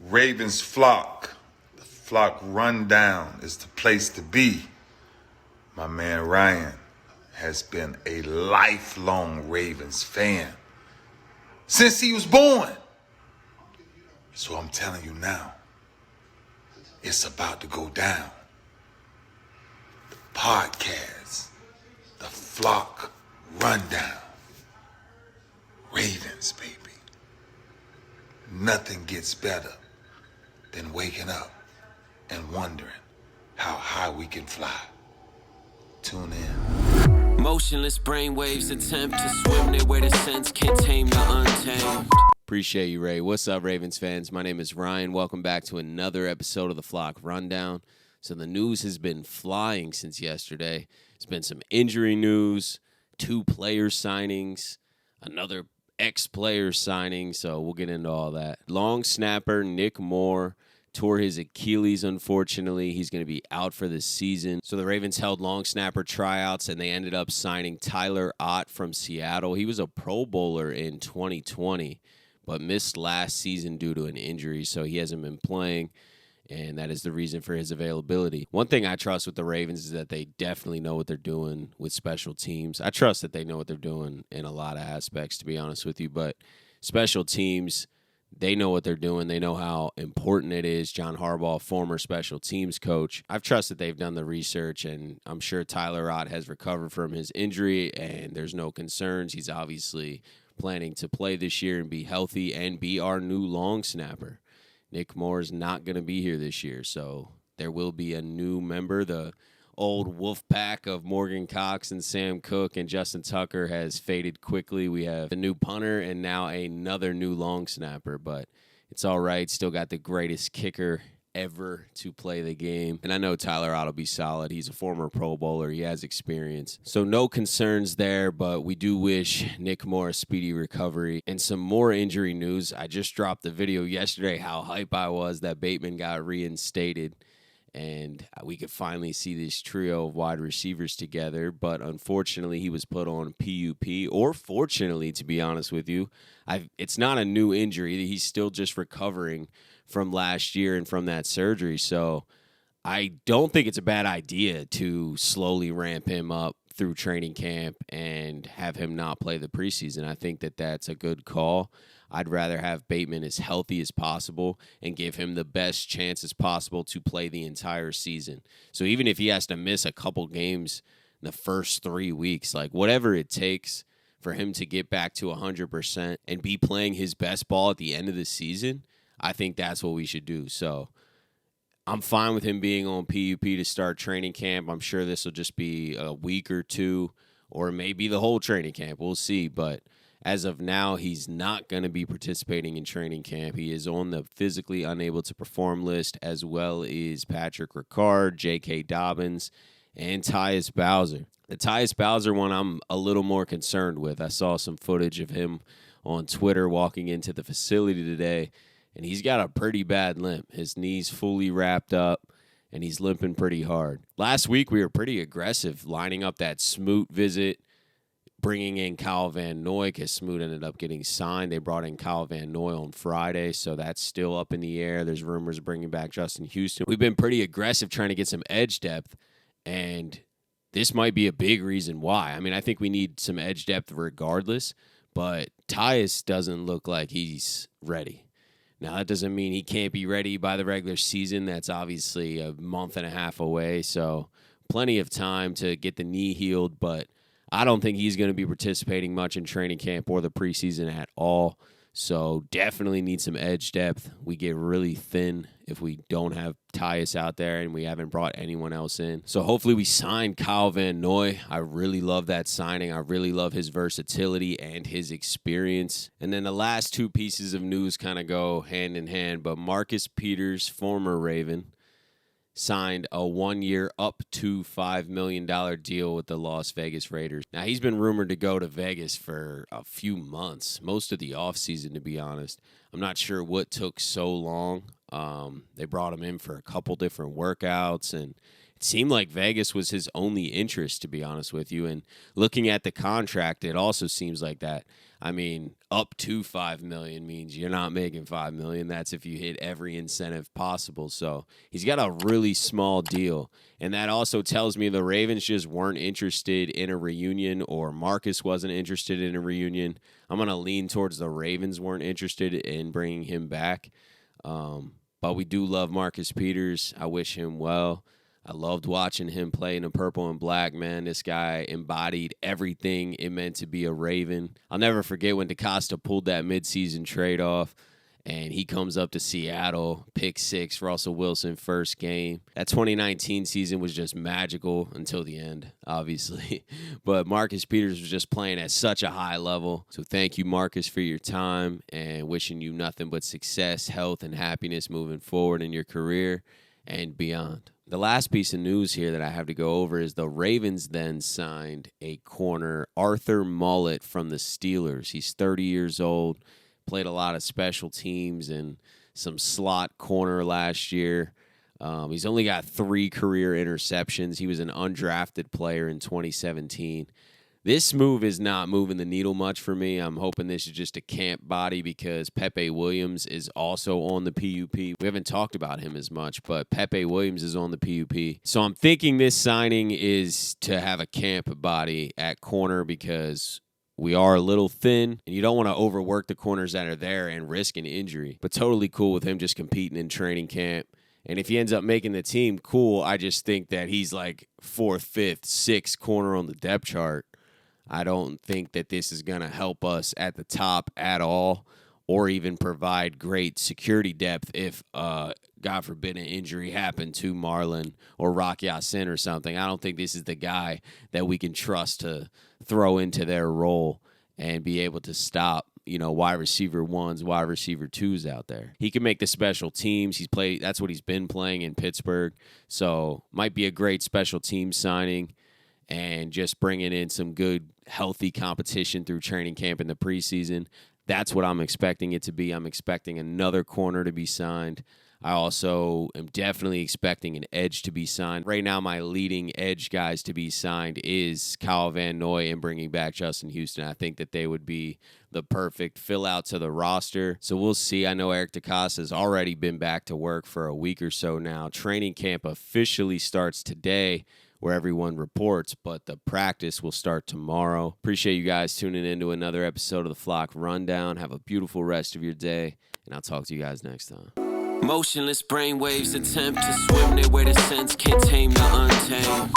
Ravens flock. The flock rundown is the place to be. My man Ryan has been a lifelong Ravens fan since he was born. So I'm telling you now, it's about to go down. The podcast, the flock rundown. Ravens, baby. Nothing gets better than waking up and wondering how high we can fly. Tune in. Motionless brainwaves attempt to swim their way to sense, can't tame the untamed. Appreciate you, Ray. What's up, Ravens fans? My name is Ryan. Welcome back to another episode of the Flock Rundown. So the news has been flying since yesterday. There's been some injury news, 2 player signings, another ex-player signing, so we'll get into all that. Long snapper Nick Moore tore his Achilles, unfortunately. He's going to be out for the season. So the Ravens held long snapper tryouts, and they ended up signing Tyler Ott from Seattle. He was a Pro Bowler in 2020, but missed last season due to an injury, so he hasn't been playing, and that is the reason for his availability. One thing I trust with the Ravens is that they definitely know what they're doing with special teams. I trust that they know what they're doing in a lot of aspects, to be honest with you, but special teams, they know what they're doing. They know how important it is. John Harbaugh, former special teams coach. I've trusted they've done the research, and I'm sure Tyler Ott has recovered from his injury, and there's no concerns. He's obviously planning to play this year and be healthy and be our new long snapper. Nick Moore is not going to be here this year, so there will be a new member. The old wolf pack of Morgan Cox and Sam Cook and Justin Tucker has faded quickly. We have a new punter and now another new long snapper, but it's all right. Still got the greatest kicker ever to play the game. And I know Tyler Ott will be solid. He's a former Pro Bowler. He has experience. So no concerns there, but we do wish Nick Moore a speedy recovery. And some more injury news. I just dropped the video yesterday how hype I was that Bateman got reinstated. And we could finally see this trio of wide receivers together. But unfortunately, he was put on PUP. Or fortunately, to be honest with you, it's not a new injury. He's still just recovering from last year and from that surgery. So I don't think it's a bad idea to slowly ramp him up through training camp and have him not play the preseason. I think that that's a good call. I'd rather have Bateman as healthy as possible and give him the best chances possible to play the entire season. So even if he has to miss a couple games in the first 3 weeks, like whatever it takes for him to get back to 100% and be playing his best ball at the end of the season, I think that's what we should do. So I'm fine with him being on PUP to start training camp. I'm sure this will just be a week or two or maybe the whole training camp. We'll see. But as of now, he's not going to be participating in training camp. He is on the physically unable to perform list, as well as Patrick Ricard, J.K. Dobbins, and Tyus Bowser. The Tyus Bowser one I'm a little more concerned with. I saw some footage of him on Twitter walking into the facility today, and he's got a pretty bad limp. His knee's fully wrapped up, and he's limping pretty hard. Last week, we were pretty aggressive, lining up that Smoot visit, bringing in Kyle Van Noy, because Smoot ended up getting signed. They brought in Kyle Van Noy on Friday, so that's still up in the air. There's rumors of bringing back Justin Houston. We've been pretty aggressive trying to get some edge depth, and this might be a big reason why. I mean, I think we need some edge depth regardless, but Tyus doesn't look like he's ready. Now, that doesn't mean he can't be ready by the regular season. That's obviously a month and a half away, so plenty of time to get the knee healed, but I don't think he's going to be participating much in training camp or the preseason at all. So definitely need some edge depth. We get really thin if we don't have Tyus out there and we haven't brought anyone else in. So hopefully we sign Kyle Van Noy. I really love that signing. I really love his versatility and his experience. And then the last 2 pieces of news kind of go hand in hand. But Marcus Peters, former Raven, signed a 1-year up to $5 million deal with the Las Vegas Raiders. Now, he's been rumored to go to Vegas for a few months, most of the offseason, to be honest. I'm not sure what took so long. They brought him in for a couple different workouts, and it seemed like Vegas was his only interest, to be honest with you. And looking at the contract, it also seems like that. I mean, up to $5 million means you're not making $5 million. That's if you hit every incentive possible. So he's got a really small deal. And that also tells me the Ravens just weren't interested in a reunion, or Marcus wasn't interested in a reunion. I'm going to lean towards the Ravens weren't interested in bringing him back. But we do love Marcus Peters. I wish him well. I loved watching him play in the purple and black, man. This guy embodied everything it meant to be a Raven. I'll never forget when DaCosta pulled that midseason trade off, and he comes up to Seattle, pick 6, Russell Wilson, first game. That 2019 season was just magical until the end, obviously. But Marcus Peters was just playing at such a high level. So thank you, Marcus, for your time, and wishing you nothing but success, health, and happiness moving forward in your career and beyond. The last piece of news here that I have to go over is the Ravens then signed a corner, Arthur Maulet, from the Steelers. He's 30 years old, played a lot of special teams and some slot corner last year. He's only got 3 career interceptions. He was an undrafted player in 2017. This move is not moving the needle much for me. I'm hoping this is just a camp body because Pepe Williams is also on the PUP. We haven't talked about him as much, but Pepe Williams is on the PUP. So I'm thinking this signing is to have a camp body at corner because we are a little thin, and you don't want to overwork the corners that are there and risk an injury. But totally cool with him just competing in training camp. And if he ends up making the team, cool. I just think that he's like 4th, 5th, 6th corner on the depth chart. I don't think that this is going to help us at the top at all, or even provide great security depth if, God forbid, an injury happened to Marlon or Rock Ya-Sin or something. I don't think this is the guy that we can trust to throw into their role and be able to stop, wide receiver 1s, wide receiver 2s out there. He can make the special teams. That's what he's been playing in Pittsburgh. So might be a great special team signing, and just bringing in some good, healthy competition through training camp in the preseason. That's what I'm expecting it to be. I'm expecting another corner to be signed. I also am definitely expecting an edge to be signed. Right now, my leading edge guys to be signed is Kyle Van Noy and bringing back Justin Houston. I think that they would be the perfect fill out to the roster. So we'll see. I know Eric DaCosta has already been back to work for a week or so now. Training camp officially starts today, where everyone reports, but the practice will start tomorrow. Appreciate you guys tuning in to another episode of the Flock Rundown. Have a beautiful rest of your day, and I'll talk to you guys next time. Motionless brainwaves attempt to swim their way to sense, can't tame the untamed.